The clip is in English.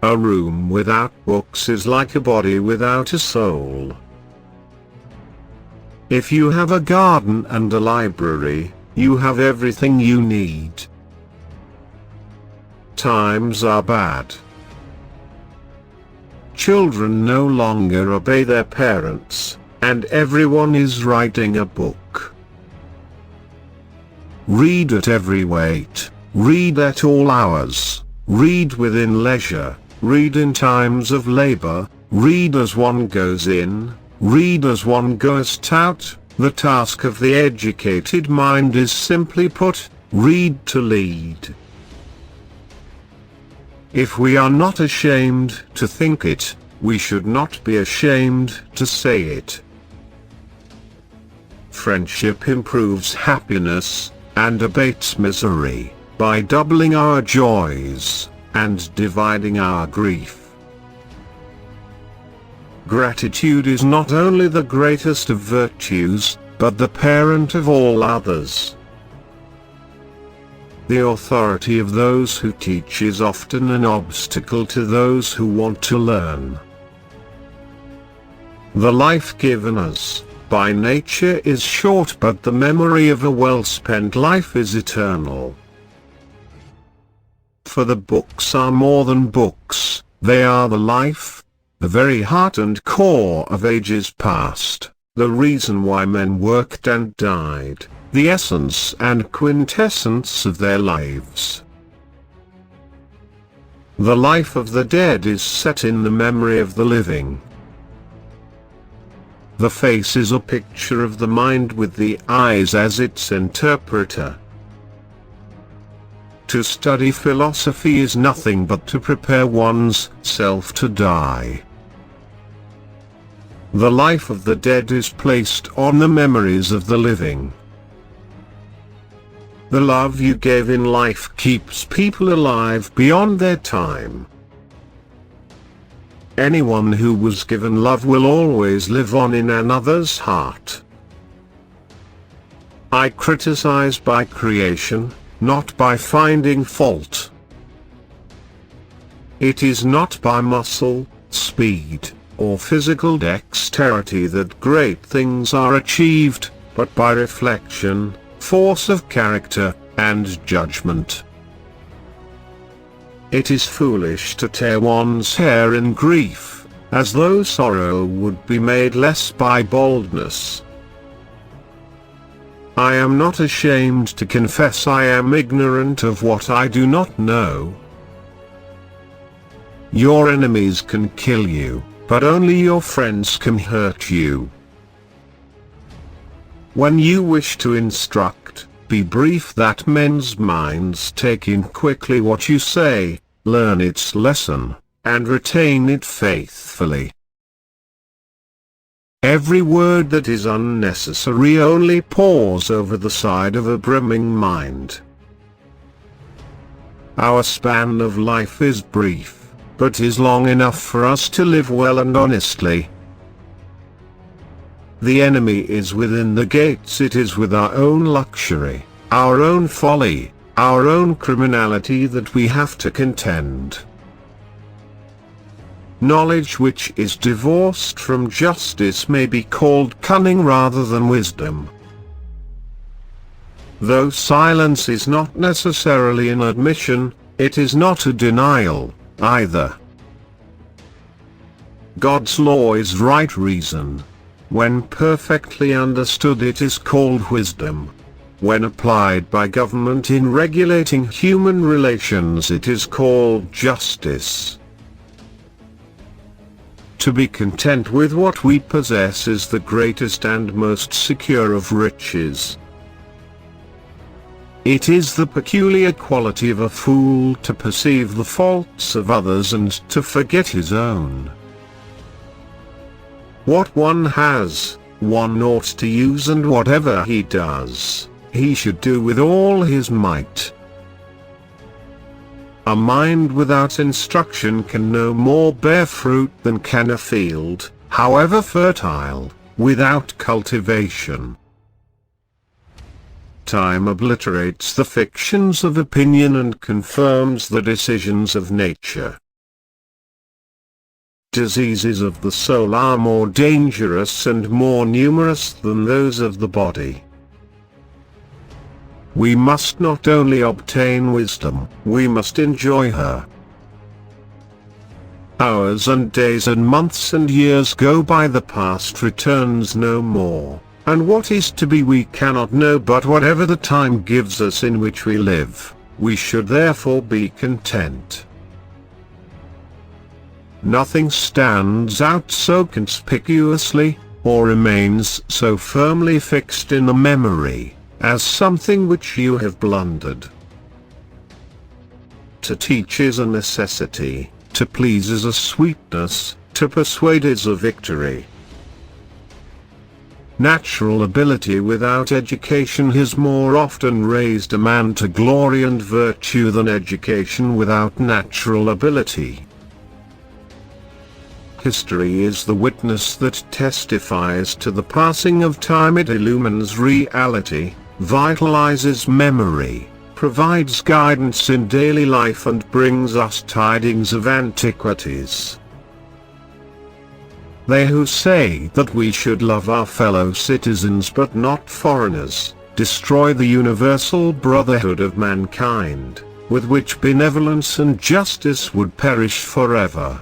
A room without books is like a body without a soul. If you have a garden and a library, you have everything you need. Times are bad. Children no longer obey their parents, and everyone is writing a book. Read at every weight, read at all hours, read within leisure, read in times of labor, read as one goes in, read as one goes out. The task of the educated mind is simply put, read to lead. If we are not ashamed to think it, we should not be ashamed to say it. Friendship improves happiness, and abates misery, by doubling our joys, and dividing our grief. Gratitude is not only the greatest of virtues, but the parent of all others. The authority of those who teach is often an obstacle to those who want to learn. The life given us, by nature, is short, but the memory of a well-spent life is eternal. For the books are more than books, they are the life, the very heart and core of ages past, the reason why men worked and died, the essence and quintessence of their lives. The life of the dead is set in the memory of the living. The face is a picture of the mind with the eyes as its interpreter. To study philosophy is nothing but to prepare one's self to die. The life of the dead is placed on the memories of the living. The love you gave in life keeps people alive beyond their time. Anyone who was given love will always live on in another's heart. I criticize by creation, not by finding fault. It is not by muscle, speed, or physical dexterity that great things are achieved, but by reflection, force of character, and judgment. It is foolish to tear one's hair in grief, as though sorrow would be made less by boldness. I am not ashamed to confess I am ignorant of what I do not know. Your enemies can kill you, but only your friends can hurt you. When you wish to instruct, be brief that men's minds take in quickly what you say, learn its lesson, and retain it faithfully. Every word that is unnecessary only pours over the side of a brimming mind. Our span of life is brief, but is long enough for us to live well and honestly. The enemy is within the gates. It is with our own luxury, our own folly, our own criminality that we have to contend. Knowledge which is divorced from justice may be called cunning rather than wisdom. Though silence is not necessarily an admission, it is not a denial, either. God's law is right reason. When perfectly understood, it is called wisdom. When applied by government in regulating human relations, it is called justice. To be content with what we possess is the greatest and most secure of riches. It is the peculiar quality of a fool to perceive the faults of others and to forget his own. What one has, one ought to use, and whatever he does, he should do with all his might. A mind without instruction can no more bear fruit than can a field, however fertile, without cultivation. Time obliterates the fictions of opinion and confirms the decisions of nature. diseases of the soul are more dangerous and more numerous than those of the body. We must not only obtain wisdom, we must enjoy her. Hours and days and months and years go by, the past returns no more, and what is to be we cannot know, but whatever the time gives us in which we live, we should therefore be content. Nothing stands out so conspicuously, or remains so firmly fixed in the memory, as something which you have blundered. To teach is a necessity, to please is a sweetness, to persuade is a victory. Natural ability without education has more often raised a man to glory and virtue than education without natural ability. History is the witness that testifies to the passing of time. It illumines reality, vitalizes memory, provides guidance in daily life, and brings us tidings of antiquities. They who say that we should love our fellow citizens but not foreigners, destroy the universal brotherhood of mankind, with which benevolence and justice would perish forever.